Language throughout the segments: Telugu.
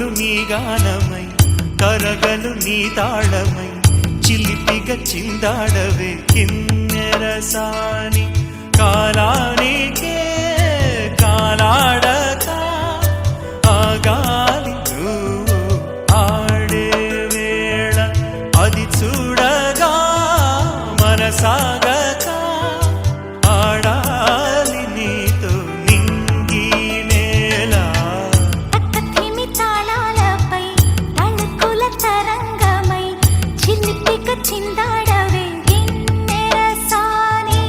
ఉరుములు నీ గానమై కరగలు నీ తాళమై చిలిపిగా చిందాడవే కిన్నెరసాని కాలానికే కాలాడక ఆగాలి నువ్వు ఆడే వేళ అది చూడగా మనసాగక ఆడాలి నీతో నింగి నేల పక్కతిమి తాళాలపై తళుకుల తరంగమై చిలిపిక చిందాడవే గిన్నెరసాని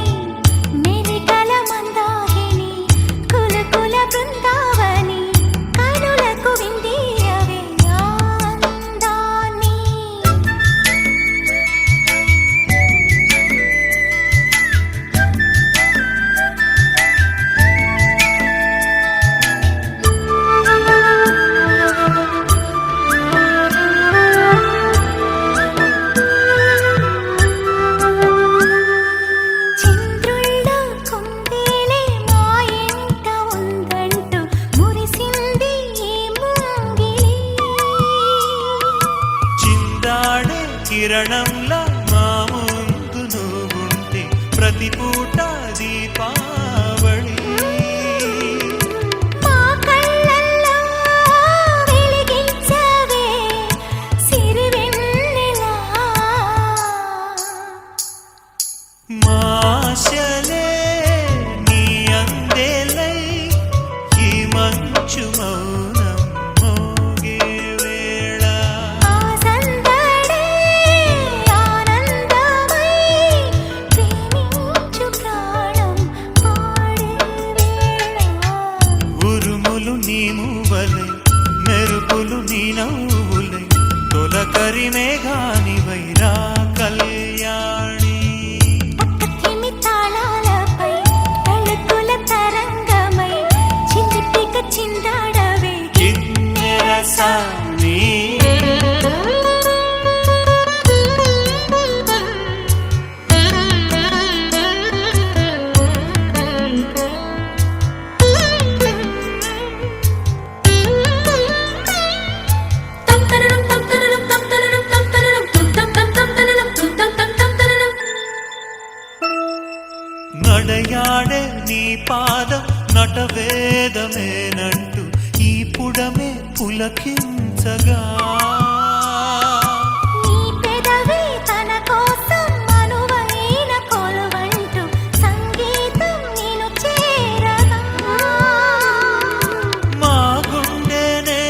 మెరికల మందాకిని కులకుల బృందావని కనులకు విందియవే ఆనందాన్ని చంద్రుళ్ళ కుందేలే మా ఇంట ఉందంటూ మురిసింది ఈ ముంగిలి చిందాడే కిరణంలా మా ముందు నువ్వుంటే ప్రతి పూట దీపావళి మా కళ్ళల్లో వెలిగించవే సిరివెన్నెలా మాశలే నీ అందేలై ఈ మంచు మౌనం మోగే వేళ ఆ సందడే ఆనందమై ప్రేమించు ప్రాణం పాడే వేళ ఉరుములు నీ మూవలై మెరుపులు నీ నవ్వులై తొలకరి మేఘానివై రా కళ్యాణి పక్కతిమి తాళాలపై తళుకుల తరంగమై చిలిపిక చిందాడవే కిన్నెరసాని నడయాడే నీ పాదం నటవేదమేనంటూ ఈ పుడమే పులకించగా నీ పెదవి తన కోసం అనువైన కొలువంటూ సంగీతం నిన్ను చేరగా మా గుండెనే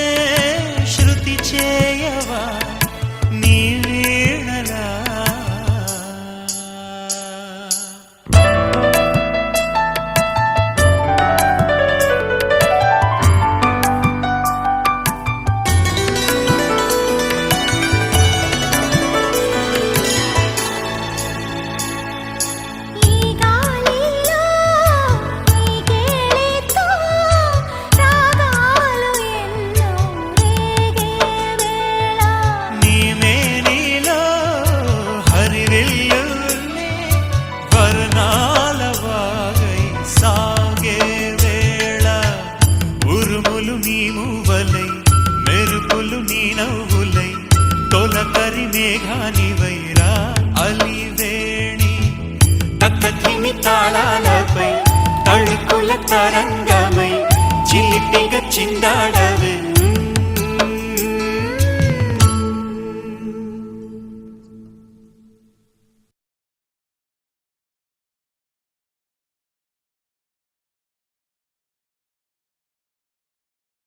శృతి చేయవా నీ వీణలా ఈ గాలిలో నీ కేళితో రాగాలు ఎన్నో రేగే వేళ నీ మేనిలో హరివిల్లుల్ని వర్ణాల వాగై సాగే వేళ ఉరుములు నీ మూవలై మెరుపులు నీ నవ్వులై తొలకరి మేఘానివై రా అలివేణి తక్కతిమి తాళాలపై తళుకుల తరంగ